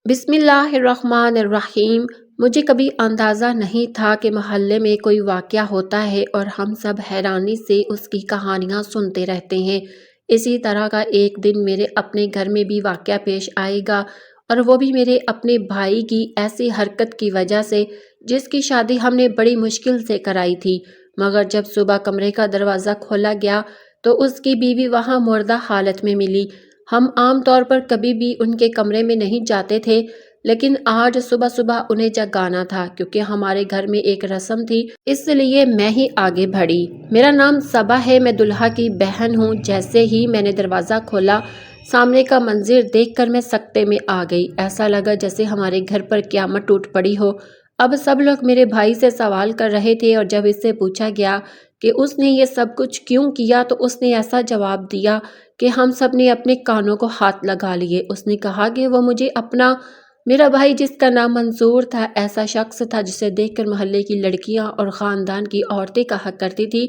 بسم اللہ الرحمن الرحیم۔ مجھے کبھی اندازہ نہیں تھا کہ محلے میں کوئی واقعہ ہوتا ہے اور ہم سب حیرانی سے اس کی کہانیاں سنتے رہتے ہیں۔ اسی طرح کا ایک دن میرے اپنے گھر میں بھی واقعہ پیش آئے گا، اور وہ بھی میرے اپنے بھائی کی ایسی حرکت کی وجہ سے جس کی شادی ہم نے بڑی مشکل سے کرائی تھی، مگر جب صبح کمرے کا دروازہ کھولا گیا تو اس کی بیوی وہاں مردہ حالت میں ملی۔ ہم عام طور پر کبھی بھی ان کے کمرے میں نہیں جاتے تھے، لیکن آج صبح صبح انہیں جگانا تھا کیونکہ ہمارے گھر میں ایک رسم تھی، اس لیے میں ہی آگے بڑھی۔ میرا نام صبا ہے، میں دلہا کی بہن ہوں۔ جیسے ہی میں نے دروازہ کھولا، سامنے کا منظر دیکھ کر میں سکتے میں آ گئی۔ ایسا لگا جیسے ہمارے گھر پر قیامت ٹوٹ پڑی ہو۔ اب سب لوگ میرے بھائی سے سوال کر رہے تھے، اور جب اس سے پوچھا گیا کہ اس نے یہ سب کچھ کیوں کیا تو اس نے ایسا جواب دیا کہ ہم سب نے اپنے کانوں کو ہاتھ لگا لیے۔ اس نے کہا کہ وہ مجھے میرا بھائی جس کا نام منصور تھا، ایسا شخص تھا جسے دیکھ کر محلے کی لڑکیاں اور خاندان کی عورتیں کہا کرتی تھی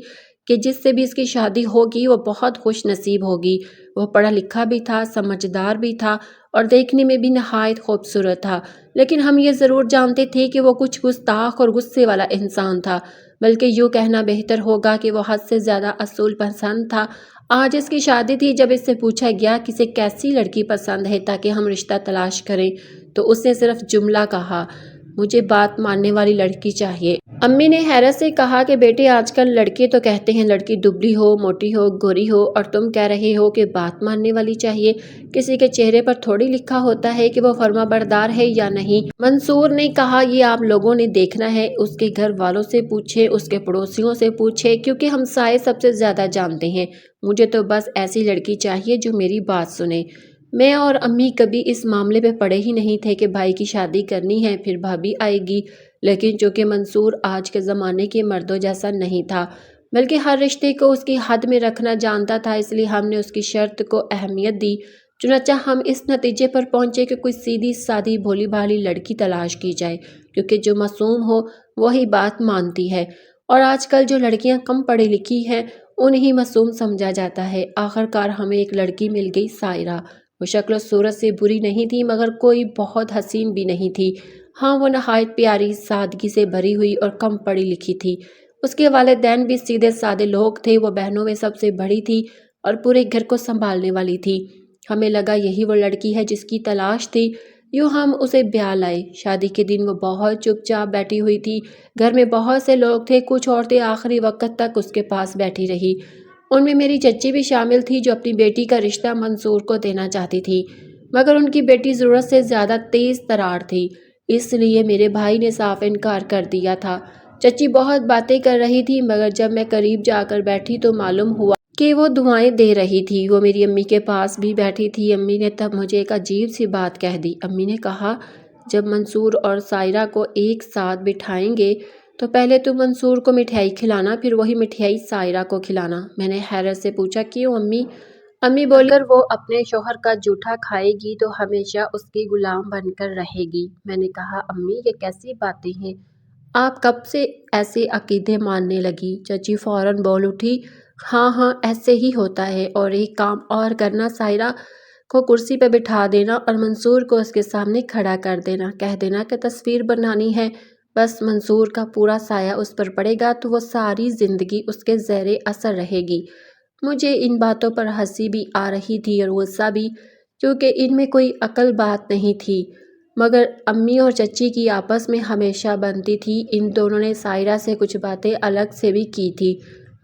کہ جس سے بھی اس کی شادی ہوگی وہ بہت خوش نصیب ہوگی۔ وہ پڑھا لکھا بھی تھا، سمجھدار بھی تھا اور دیکھنے میں بھی نہایت خوبصورت تھا، لیکن ہم یہ ضرور جانتے تھے کہ وہ کچھ گستاخ اور غصے والا انسان تھا، بلکہ یوں کہنا بہتر ہوگا کہ وہ حد سے زیادہ اصول پسند تھا۔ آج اس کی شادی تھی۔ جب اس سے پوچھا گیا کہ اسے کیسی لڑکی پسند ہے تاکہ ہم رشتہ تلاش کریں تو اس نے صرف جملہ کہا، مجھے بات ماننے والی لڑکی چاہیے۔ امی نے حیرت سے کہا کہ بیٹے، آج کل لڑکے تو کہتے ہیں لڑکی دبلی ہو، موٹی ہو، گوری ہو، اور تم کہہ رہے ہو کہ بات ماننے والی چاہیے؟ کسی کے چہرے پر تھوڑی لکھا ہوتا ہے کہ وہ فرما بردار ہے یا نہیں۔ منصور نے کہا، یہ آپ لوگوں نے دیکھنا ہے، اس کے گھر والوں سے پوچھے، اس کے پڑوسیوں سے پوچھے، کیونکہ ہمسائے سب سے زیادہ جانتے ہیں۔ مجھے تو بس ایسی لڑکی چاہیے جو میری بات سنے۔ میں اور امی کبھی اس معاملے پہ پڑے ہی نہیں تھے کہ بھائی کی شادی کرنی ہے پھر بھابھی آئے گی، لیکن چونکہ منصور آج کے زمانے کے مردوں جیسا نہیں تھا، بلکہ ہر رشتے کو اس کی حد میں رکھنا جانتا تھا، اس لیے ہم نے اس کی شرط کو اہمیت دی۔ چنانچہ ہم اس نتیجے پر پہنچے کہ کوئی سیدھی سادی بھولی بھالی لڑکی تلاش کی جائے، کیونکہ جو معصوم ہو وہی بات مانتی ہے، اور آج کل جو لڑکیاں کم پڑھی لکھی ہیں انہیں معصوم سمجھا جاتا ہے۔ آخرکار ہمیں ایک لڑکی مل گئی، سائرہ۔ وہ شکل و صورت سے بری نہیں تھی، مگر کوئی بہت حسین بھی نہیں تھی۔ ہاں، وہ نہایت پیاری، سادگی سے بھری ہوئی اور کم پڑھی لکھی تھی۔ اس کے والدین بھی سیدھے سادے لوگ تھے۔ وہ بہنوں میں سب سے بڑی تھی اور پورے گھر کو سنبھالنے والی تھی۔ ہمیں لگا یہی وہ لڑکی ہے جس کی تلاش تھی۔ یوں ہم اسے بیاہ لائے۔ شادی کے دن وہ بہت چپ چاپ بیٹھی ہوئی تھی۔ گھر میں بہت سے لوگ تھے، کچھ عورتیں آخری وقت تک اس کے پاس بیٹھی رہی۔ ان میں میری چچی بھی شامل تھی جو اپنی بیٹی کا رشتہ منصور کو دینا چاہتی تھی، مگر ان کی بیٹی ضرورت سے زیادہ تیز ترار تھی، اس لیے میرے بھائی نے صاف انکار کر دیا تھا۔ چچی بہت باتیں کر رہی تھی، مگر جب میں قریب جا کر بیٹھی تو معلوم ہوا کہ وہ دعائیں دے رہی تھی۔ وہ میری امی کے پاس بھی بیٹھی تھی۔ امی نے تب مجھے ایک عجیب سی بات کہہ دی۔ امی نے کہا، جب منصور اور سائرہ کو ایک ساتھ بٹھائیں گے تو پہلے تو منصور کو مٹھائی کھلانا، پھر وہی مٹھائی سائرہ کو کھلانا۔ میں نے حیرت سے پوچھا، کیوں امی؟ امی بولی، اگر وہ اپنے شوہر کا جوٹا کھائے گی تو ہمیشہ اس کی غلام بن کر رہے گی۔ میں نے کہا، امی یہ کیسی باتیں ہیں؟ آپ کب سے ایسے عقیدے ماننے لگی؟ چچی فوراً بول اٹھی، ہاں ہاں ایسے ہی ہوتا ہے، اور ایک کام اور کرنا، سائرہ کو کرسی پہ بٹھا دینا اور منصور کو اس کے سامنے کھڑا کر دینا، کہہ دینا کہ تصویر بنانی ہے، بس منصور کا پورا سایہ اس پر پڑے گا تو وہ ساری زندگی اس کے زیر اثر رہے گی۔ مجھے ان باتوں پر ہنسی بھی آ رہی تھی اور غصہ بھی، کیونکہ ان میں کوئی عقل بات نہیں تھی، مگر امی اور چچی کی آپس میں ہمیشہ بنتی تھی۔ ان دونوں نے سائرہ سے کچھ باتیں الگ سے بھی کی تھی،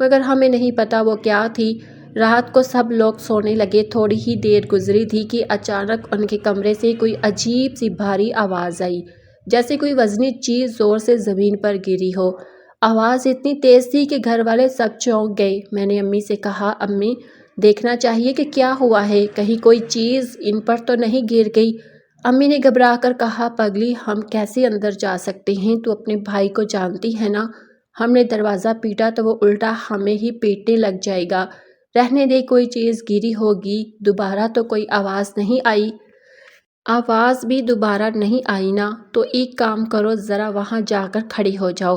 مگر ہمیں نہیں پتا وہ کیا تھی۔ رات کو سب لوگ سونے لگے، تھوڑی ہی دیر گزری تھی کہ اچانک ان کے کمرے سے کوئی عجیب سی بھاری آواز آئی، جیسے کوئی وزنی چیز زور سے زمین پر گری ہو۔ آواز اتنی تیز تھی کہ گھر والے سب چونک گئے۔ میں نے امی سے کہا، امی دیکھنا چاہیے کہ کیا ہوا ہے، کہیں کوئی چیز ان پر تو نہیں گر گئی؟ امی نے گھبرا کر کہا، پگلی ہم کیسے اندر جا سکتے ہیں؟ تو اپنے بھائی کو جانتی ہے نا، ہم نے دروازہ پیٹا تو وہ الٹا ہمیں ہی پیٹنے لگ جائے گا، رہنے دے، کوئی چیز گری ہوگی، دوبارہ تو کوئی آواز نہیں آئی؟ آواز بھی دوبارہ نہیں آئی نا؟ تو ایک کام کرو، ذرا وہاں جا کر کھڑی ہو جاؤ،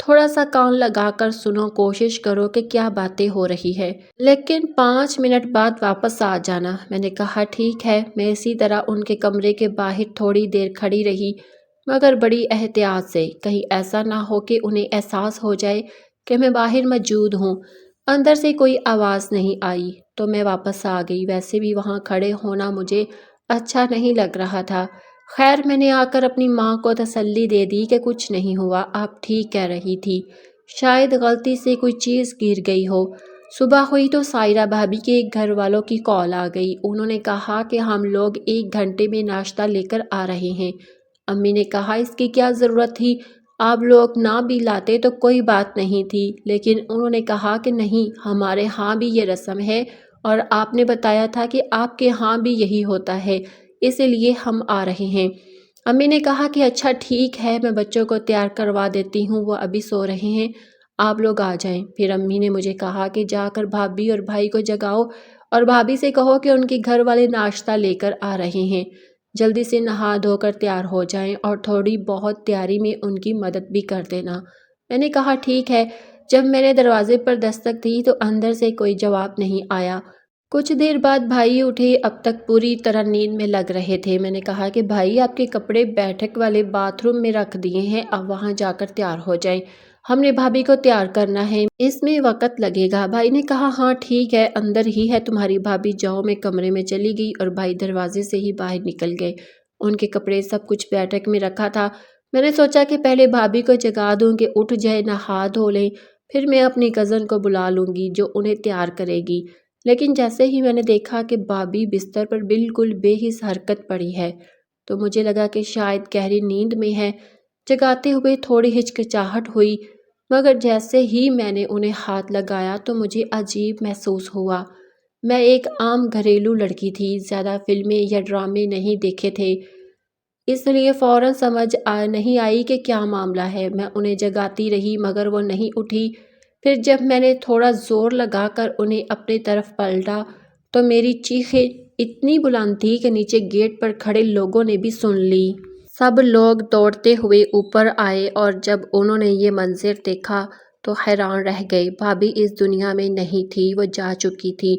تھوڑا سا کان لگا کر سنو، کوشش کرو کہ کیا باتیں ہو رہی ہے، لیکن 5 منٹ بعد واپس آ جانا۔ میں نے کہا ٹھیک ہے۔ میں اسی طرح ان کے کمرے کے باہر تھوڑی دیر کھڑی رہی، مگر بڑی احتیاط سے، کہیں ایسا نہ ہو کہ انہیں احساس ہو جائے کہ میں باہر موجود ہوں۔ اندر سے کوئی آواز نہیں آئی تو میں واپس آ گئی۔ ویسے بھی وہاں کھڑے ہونا مجھے اچھا نہیں لگ رہا تھا۔ خیر، میں نے آ کر اپنی ماں کو تسلی دے دی کہ کچھ نہیں ہوا، آپ ٹھیک کہہ رہی تھی، شاید غلطی سے کوئی چیز گر گئی ہو۔ صبح ہوئی تو سائرہ بھابی کے گھر والوں کی کال آ گئی۔ انہوں نے کہا کہ ہم لوگ 1 گھنٹے میں ناشتہ لے کر آ رہے ہیں۔ امی نے کہا اس کی کیا ضرورت تھی، آپ لوگ نہ بھی لاتے تو کوئی بات نہیں تھی، لیکن انہوں نے کہا کہ نہیں، ہمارے ہاں بھی یہ رسم ہے اور آپ نے بتایا تھا کہ آپ کے ہاں بھی یہی ہوتا ہے، اسی لیے ہم آ رہے ہیں۔ امی نے کہا کہ اچھا ٹھیک ہے، میں بچوں کو تیار کروا دیتی ہوں، وہ ابھی سو رہے ہیں، آپ لوگ آ جائیں۔ پھر امی نے مجھے کہا کہ جا کر بھابھی اور بھائی کو جگاؤ اور بھابھی سے کہو کہ ان کے گھر والے ناشتہ لے کر آ رہے ہیں، جلدی سے نہا دھو کر تیار ہو جائیں اور تھوڑی بہت تیاری میں ان کی مدد بھی کر دینا۔ میں نے کہا ٹھیک ہے۔ جب میں نے دروازے پر دستک دی تو اندر سے کوئی جواب نہیں آیا۔ کچھ دیر بعد بھائی اٹھے، اب تک پوری طرح نیند میں لگ رہے تھے۔ میں نے کہا کہ بھائی، آپ کے کپڑے بیٹھک والے باتھ روم میں رکھ دیے ہیں، اب وہاں جا کر تیار ہو جائیں، ہم نے بھابھی کو تیار کرنا ہے، اس میں وقت لگے گا۔ بھائی نے کہا ہاں ٹھیک ہے، اندر ہی ہے تمہاری بھابھی، جاؤ۔ میں کمرے میں چلی گئی اور بھائی دروازے سے ہی باہر نکل گئے۔ ان کے کپڑے سب کچھ بیٹھک میں رکھا تھا۔ میں نے سوچا کہ پہلے بھابھی کو جگا دوں کہ اٹھ جائے، نہا دھو لیں، پھر میں اپنی کزن کو بلا لوں گی جو انہیں تیار کرے گی، لیکن جیسے ہی میں نے دیکھا کہ بھابھی بستر پر بالکل بے حس حرکت پڑی ہے تو مجھے لگا کہ شاید گہری نیند میں ہے۔ جگاتے ہوئے تھوڑی ہچکچاہٹ ہوئی، مگر جیسے ہی میں نے انہیں ہاتھ لگایا تو مجھے عجیب محسوس ہوا۔ میں ایک عام گھریلو لڑکی تھی، زیادہ فلمیں یا ڈرامے نہیں دیکھے تھے، اس لیے فوراً سمجھ نہیں آئی کہ کیا معاملہ ہے۔ میں انہیں جگاتی رہی مگر وہ نہیں اٹھی۔ پھر جب میں نے تھوڑا زور لگا کر انہیں اپنے طرف پلٹا تو میری چیخیں اتنی بلند تھی کہ نیچے گیٹ پر کھڑے لوگوں نے بھی سن لی۔ سب لوگ دوڑتے ہوئے اوپر آئے اور جب انہوں نے یہ منظر دیکھا تو حیران رہ گئے۔ بھابھی اس دنیا میں نہیں تھی، وہ جا چکی تھی،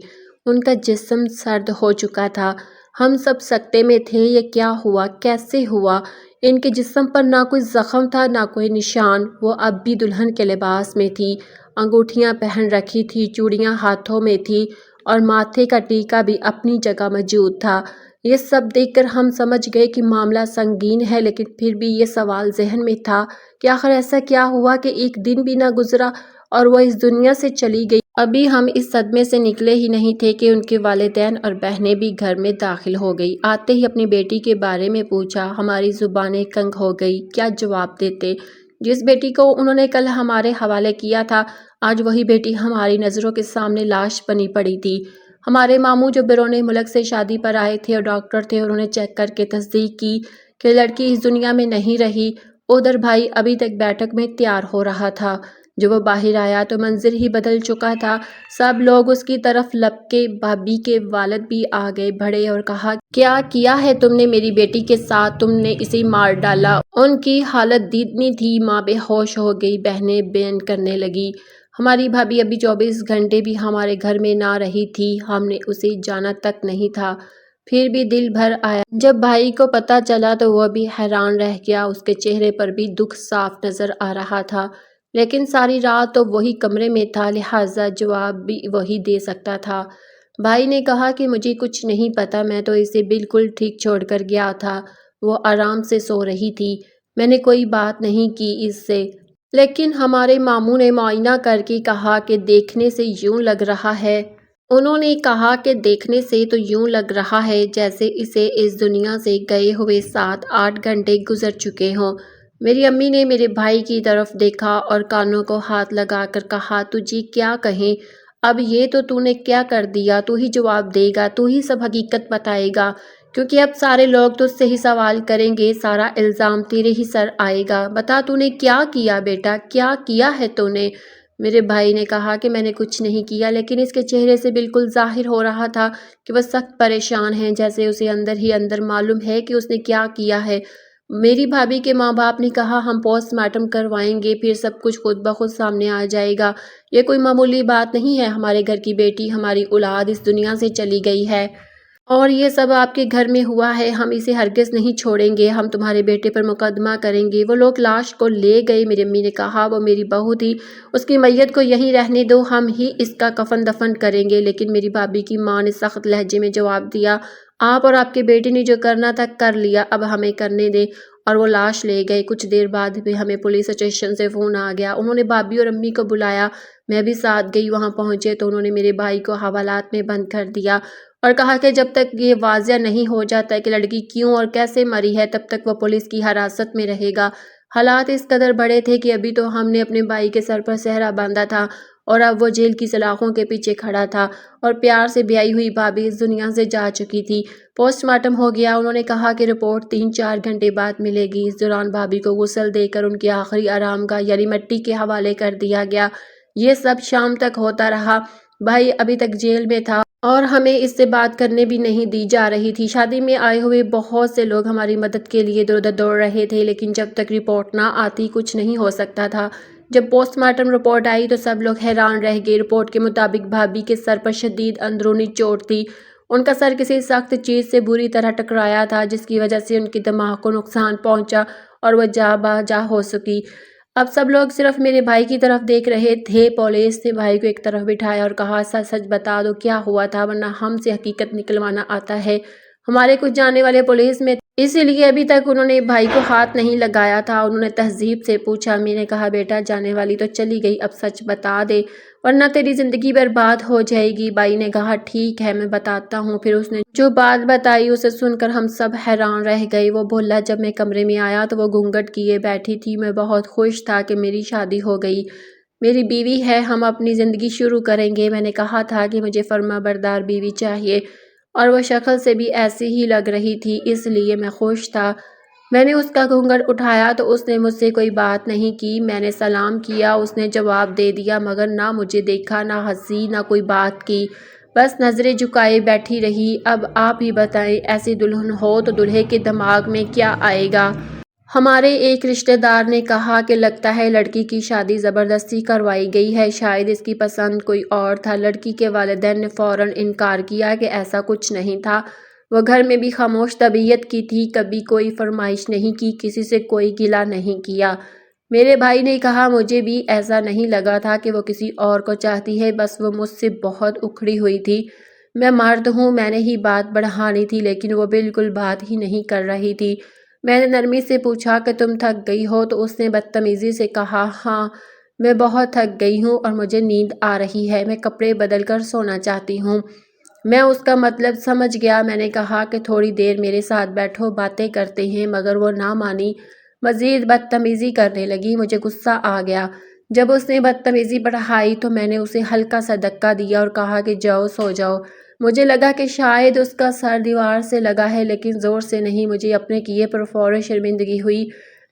ان کا جسم سرد ہو چکا تھا۔ ہم سب سکتے میں تھے، یہ کیا ہوا، کیسے ہوا؟ ان کے جسم پر نہ کوئی زخم تھا نہ کوئی نشان، وہ اب بھی دلہن کے لباس میں تھی، انگوٹھیاں پہن رکھی تھی، چوڑیاں ہاتھوں میں تھی اور ماتھے کا ٹیکا بھی اپنی جگہ موجود تھا۔ یہ سب دیکھ کر ہم سمجھ گئے کہ معاملہ سنگین ہے، لیکن پھر بھی یہ سوال ذہن میں تھا کہ آخر ایسا کیا ہوا کہ ایک دن بھی نہ گزرا اور وہ اس دنیا سے چلی گئی۔ ابھی ہم اس صدمے سے نکلے ہی نہیں تھے کہ ان کے والدین اور بہنیں بھی گھر میں داخل ہو گئی۔ آتے ہی اپنی بیٹی کے بارے میں پوچھا، ہماری زبانیں کنگ ہو گئی، کیا جواب دیتے؟ جس بیٹی کو انہوں نے کل ہمارے حوالے کیا تھا، آج وہی بیٹی ہماری نظروں کے سامنے لاش بنی پڑی تھی۔ ہمارے ماموں جو بیرون ملک سے شادی پر آئے تھے اور ڈاکٹر تھے، انہوں نے چیک کر کے تصدیق کی کہ لڑکی اس دنیا میں نہیں رہی۔ ادھر بھائی ابھی تک بیٹھک میں تیار ہو رہا تھا، جو وہ باہر آیا تو منظر ہی بدل چکا تھا۔ سب لوگ اس کی طرف لپکے، بھابھی کے والد بھی آگے بڑھے اور کہا، کیا کیا ہے تم نے میری بیٹی کے ساتھ؟ تم نے اسے مار ڈالا۔ ان کی حالت دیدنی تھی، ماں بے ہوش ہو گئی، بہنیں بیان کرنے لگی، ہماری بھابھی ابھی 24 گھنٹے بھی ہمارے گھر میں نہ رہی تھی، ہم نے اسے جانا تک نہیں تھا، پھر بھی دل بھر آیا۔ جب بھائی کو پتہ چلا تو وہ بھی حیران رہ گیا، اس کے چہرے پر بھی دکھ صاف نظر آ رہا تھا، لیکن ساری رات تو وہی کمرے میں تھا، لہٰذا جواب بھی وہی دے سکتا تھا۔ بھائی نے کہا کہ مجھے کچھ نہیں پتا، میں تو اسے بالکل ٹھیک چھوڑ کر گیا تھا، وہ آرام سے سو رہی تھی، میں نے کوئی بات نہیں کی اس سے۔ لیکن ہمارے ماموں نے معائنہ کر کے کہا کہ دیکھنے سے یوں لگ رہا ہے، انہوں نے کہا کہ دیکھنے سے تو یوں لگ رہا ہے جیسے اسے اس دنیا سے گئے ہوئے 7-8 گھنٹے گزر چکے ہوں۔ میری امی نے میرے بھائی کی طرف دیکھا اور کانوں کو ہاتھ لگا کر کہا، تجھے کیا کہیں، اب یہ تو نے کیا کر دیا، تو ہی جواب دے گا، تو ہی سب حقیقت بتائے گا، کیونکہ اب سارے لوگ تجھ سے ہی سوال کریں گے، سارا الزام تیرے ہی سر آئے گا، بتا تو نے کیا کیا بیٹا، کیا کیا ہے تو نے؟ میرے بھائی نے کہا کہ میں نے کچھ نہیں کیا، لیکن اس کے چہرے سے بالکل ظاہر ہو رہا تھا کہ وہ سخت پریشان ہے، جیسے اسے اندر ہی اندر معلوم ہے کہ اس نے کیا کیا ہے۔ میری بھابھی کے ماں باپ نے کہا ہم پوسٹ مارٹم کروائیں گے، پھر سب کچھ خود بخود سامنے آ جائے گا۔ یہ کوئی معمولی بات نہیں ہے، ہمارے گھر کی بیٹی، ہماری اولاد اس دنیا سے چلی گئی ہے اور یہ سب آپ کے گھر میں ہوا ہے، ہم اسے ہرگز نہیں چھوڑیں گے، ہم تمہارے بیٹے پر مقدمہ کریں گے۔ وہ لوگ لاش کو لے گئے۔ میری امی نے کہا وہ میری بہو تھی، اس کی میت کو یہیں رہنے دو، ہم ہی اس کا کفن دفن کریں گے۔ لیکن میری بھابھی کی ماں نے سخت لہجے میں جواب دیا، آپ اور آپ کے بیٹے نے جو کرنا تھا کر لیا، اب ہمیں کرنے دیں، اور وہ لاش لے گئے۔ کچھ دیر بعد بھی ہمیں پولیس اسٹیشن سے فون آ گیا، انہوں نے بھابھی اور امی کو بلایا، میں بھی ساتھ گئی۔ وہاں پہنچے تو انہوں نے میرے بھائی کو حوالات میں بند کر دیا اور کہا کہ جب تک یہ واضح نہیں ہو جاتا کہ لڑکی کیوں اور کیسے مری ہے تب تک وہ پولیس کی حراست میں رہے گا۔ حالات اس قدر بڑے تھے کہ ابھی تو ہم نے اپنے بھائی کے سر پر صحرا باندھا تھا اور اب وہ جیل کی سلاخوں کے پیچھے کھڑا تھا اور پیار سے بیائی ہوئی بھابھی اس دنیا سے جا چکی تھی۔ پوسٹ مارٹم ہو گیا، انہوں نے کہا کہ رپورٹ 3-4 گھنٹے بعد ملے گی۔ اس دوران بھابھی کو غسل دے کر ان کی آخری آرام گاہ یعنی مٹی کے حوالے کر دیا گیا۔ یہ سب شام تک ہوتا رہا۔ بھائی ابھی تک جیل میں تھا اور ہمیں اس سے بات کرنے بھی نہیں دی جا رہی تھی۔ شادی میں آئے ہوئے بہت سے لوگ ہماری مدد کے لیے ادھر ادھر دوڑ رہے تھے، لیکن جب تک رپورٹ نہ آتی کچھ نہیں ہو سکتا تھا۔ جب پوسٹ مارٹم رپورٹ آئی تو سب لوگ حیران رہ گئے۔ رپورٹ کے مطابق بھابھی کے سر پر شدید اندرونی چوٹ تھی، ان کا سر کسی سخت چیز سے بری طرح ٹکرایا تھا جس کی وجہ سے ان کے دماغ کو نقصان پہنچا اور وہ جاں بحق ہو سکی۔ اب سب لوگ صرف میرے بھائی کی طرف دیکھ رہے تھے۔ پولیس نے بھائی کو ایک طرف بٹھایا اور کہا سچ سچ بتا دو کیا ہوا تھا ورنہ ہم سے حقیقت نکلوانا آتا ہے۔ ہمارے کچھ جانے والے پولیس میں اسی لیے ابھی تک انہوں نے بھائی کو ہاتھ نہیں لگایا تھا۔ انہوں نے تہذیب سے پوچھا۔ میں نے کہا بیٹا جانے والی تو چلی گئی، اب سچ بتا دے ورنہ تیری زندگی برباد ہو جائے گی۔ بھائی نے کہا ٹھیک ہے میں بتاتا ہوں۔ پھر اس نے جو بات بتائی اسے سن کر ہم سب حیران رہ گئے۔ وہ بولا جب میں کمرے میں آیا تو وہ گھونگھٹ کیے بیٹھی تھی، میں بہت خوش تھا کہ میری شادی ہو گئی، میری بیوی ہے، ہم اپنی زندگی شروع کریں گے۔ میں نے کہا تھا کہ مجھے فرما بردار بیوی چاہیے اور وہ شکل سے بھی ایسی ہی لگ رہی تھی، اس لیے میں خوش تھا۔ میں نے اس کا گھونگھٹ اٹھایا تو اس نے مجھ سے کوئی بات نہیں کی۔ میں نے سلام کیا، اس نے جواب دے دیا مگر نہ مجھے دیکھا، نہ ہنسی، نہ کوئی بات کی، بس نظریں جھکائے بیٹھی رہی۔ اب آپ ہی بتائیں ایسی دلہن ہو تو دولہے کے دماغ میں کیا آئے گا؟ ہمارے ایک رشتہ دار نے کہا کہ لگتا ہے لڑکی کی شادی زبردستی کروائی گئی ہے، شاید اس کی پسند کوئی اور تھا۔ لڑکی کے والدین نے فوراً انکار کیا کہ ایسا کچھ نہیں تھا، وہ گھر میں بھی خاموش طبیعت کی تھی، کبھی کوئی فرمائش نہیں کی، کسی سے کوئی گلہ نہیں کیا۔ میرے بھائی نے کہا مجھے بھی ایسا نہیں لگا تھا کہ وہ کسی اور کو چاہتی ہے، بس وہ مجھ سے بہت اکھڑی ہوئی تھی۔ میں مرد ہوں، میں نے ہی بات بڑھانی تھی لیکن وہ بالکل بات ہی نہیں کر رہی تھی۔ میں نے نرمی سے پوچھا کہ تم تھک گئی ہو تو اس نے بدتمیزی سے کہا ہاں میں بہت تھک گئی ہوں اور مجھے نیند آ رہی ہے، میں کپڑے بدل کر سونا چاہتی ہوں۔ میں اس کا مطلب سمجھ گیا، میں نے کہا کہ تھوڑی دیر میرے ساتھ بیٹھو باتیں کرتے ہیں، مگر وہ نہ مانی، مزید بدتمیزی کرنے لگی۔ مجھے غصہ آ گیا۔ جب اس نے بدتمیزی بڑھائی تو میں نے اسے ہلکا سا دھکا دیا اور کہا کہ جاؤ سو جاؤ۔ مجھے لگا کہ شاید اس کا سر دیوار سے لگا ہے لیکن زور سے نہیں، مجھے اپنے کیے پر فوراً شرمندگی ہوئی۔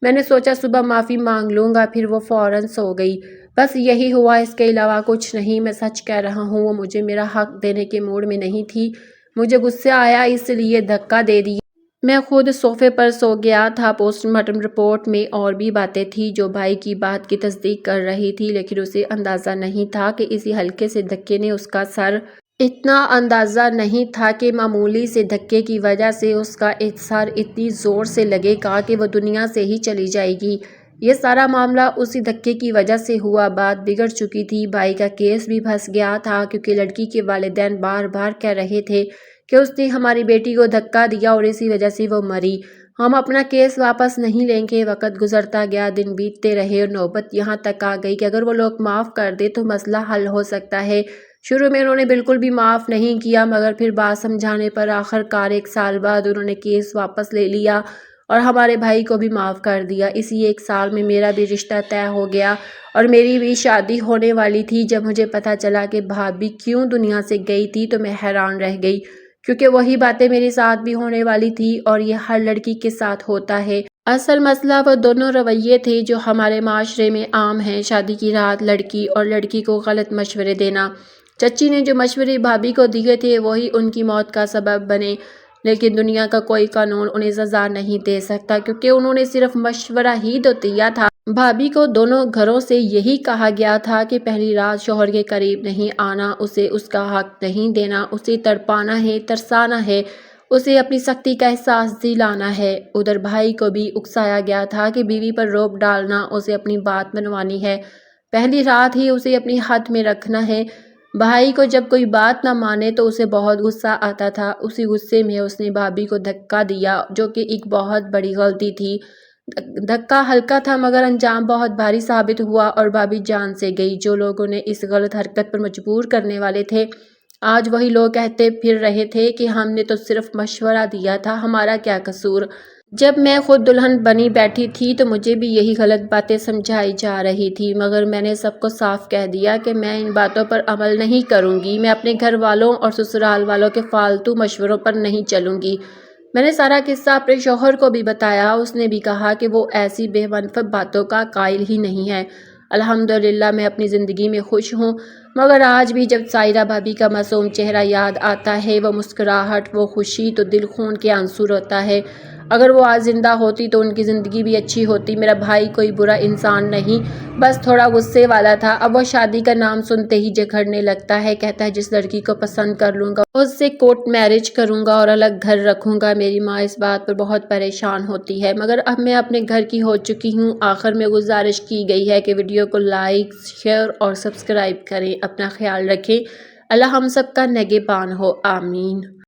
میں نے سوچا صبح معافی مانگ لوں گا، پھر وہ فوراً سو گئی۔ بس یہی ہوا، اس کے علاوہ کچھ نہیں۔ میں سچ کہہ رہا ہوں، وہ مجھے میرا حق دینے کے موڈ میں نہیں تھی، مجھے غصہ آیا اس لیے دھکا دے دیا۔ میں خود صوفے پر سو گیا تھا۔ پوسٹ مارٹم رپورٹ میں اور بھی باتیں تھیں جو بھائی کی بات کی تصدیق کر رہی تھی، لیکن اسے اندازہ نہیں تھا کہ اسی ہلکے سے دھکے نے اس کا سر اتنا اندازہ نہیں تھا کہ معمولی سے دھکے کی وجہ سے اس کا سر اتنی زور سے لگے گا کہ وہ دنیا سے ہی چلی جائے گی۔ یہ سارا معاملہ اسی دھکے کی وجہ سے ہوا۔ بات بگڑ چکی تھی، بھائی کا کیس بھی پھنس گیا تھا کیونکہ لڑکی کے والدین بار بار کہہ رہے تھے کہ اس نے ہماری بیٹی کو دھکا دیا اور اسی وجہ سے وہ مری۔ ہم اپنا کیس واپس نہیں لیں گے۔ وقت گزرتا گیا، دن بیتتے رہے اور نوبت یہاں تک آ گئی کہ اگر وہ لوگ معاف کر دے تو مسئلہ حل ہو سکتا ہے۔ شروع میں انہوں نے بالکل بھی معاف نہیں کیا مگر پھر بات سمجھانے پر آخر کار 1 سال بعد انہوں نے کیس واپس لے لیا اور ہمارے بھائی کو بھی معاف کر دیا۔ اسی 1 سال میں میرا بھی رشتہ طے ہو گیا اور میری بھی شادی ہونے والی تھی۔ جب مجھے پتہ چلا کہ بھابھی کیوں دنیا سے گئی تھی تو میں حیران رہ گئی، کیونکہ وہی باتیں میرے ساتھ بھی ہونے والی تھی اور یہ ہر لڑکی کے ساتھ ہوتا ہے۔ اصل مسئلہ وہ دونوں رویے تھے جو ہمارے معاشرے میں عام ہیں، شادی کی رات لڑکی اور لڑکی کو غلط مشورے دینا۔ چچی نے جو مشورے بھابھی کو دیے تھے وہی ان کی موت کا سبب بنے۔ لیکن دنیا کا کوئی قانون انہیں سزا نہیں دے سکتا، کیونکہ انہوں نے صرف مشورہ ہی تو دیا تھا۔ بھابھی کو دونوں گھروں سے یہی کہا گیا تھا کہ پہلی رات شوہر کے قریب نہیں آنا، اسے اس کا حق نہیں دینا، اسے تڑپانا ہے، ترسانا ہے، اسے اپنی سختی کا احساس دلانا ہے۔ ادھر بھائی کو بھی اکسایا گیا تھا کہ بیوی پر روب ڈالنا، اسے اپنی بات منوانی ہے، پہلی رات ہی اسے اپنی حد میں رکھنا ہے۔ بھائی کو جب کوئی بات نہ مانے تو اسے بہت غصہ آتا تھا، اسی غصے میں اس نے بھابھی کو دھکا دیا، جو کہ ایک بہت بڑی غلطی تھی۔ دھکا ہلکا تھا مگر انجام بہت بھاری ثابت ہوا اور بھابھی جان سے گئی۔ جو لوگ انہیں اس غلط حرکت پر مجبور کرنے والے تھے، آج وہی لوگ کہتے پھر رہے تھے کہ ہم نے تو صرف مشورہ دیا تھا، ہمارا کیا قصور۔ جب میں خود دلہن بنی بیٹھی تھی تو مجھے بھی یہی غلط باتیں سمجھائی جا رہی تھی، مگر میں نے سب کو صاف کہہ دیا کہ میں ان باتوں پر عمل نہیں کروں گی، میں اپنے گھر والوں اور سسرال والوں کے فالتو مشوروں پر نہیں چلوں گی۔ میں نے سارا قصہ اپنے شوہر کو بھی بتایا، اس نے بھی کہا کہ وہ ایسی بے منفعت باتوں کا قائل ہی نہیں ہے۔ الحمدللہ میں اپنی زندگی میں خوش ہوں، مگر آج بھی جب سائرہ بھابھی کا معصوم چہرہ یاد آتا ہے، وہ مسکراہٹ، وہ خوشی، تو دل خون کے آنسو روتا ہے۔ اگر وہ آج زندہ ہوتی تو ان کی زندگی بھی اچھی ہوتی۔ میرا بھائی کوئی برا انسان نہیں، بس تھوڑا غصے والا تھا۔ اب وہ شادی کا نام سنتے ہی جھگڑنے لگتا ہے، کہتا ہے جس لڑکی کو پسند کر لوں گا اس سے کورٹ میرج کروں گا اور الگ گھر رکھوں گا۔ میری ماں اس بات پر بہت پریشان ہوتی ہے، مگر اب میں اپنے گھر کی ہو چکی ہوں۔ آخر میں گزارش کی گئی ہے کہ ویڈیو کو لائک، شیئر اور سبسکرائب کریں۔ اپنا خیال رکھیں۔ اللہ ہم سب کا نگہبان ہو، آمین۔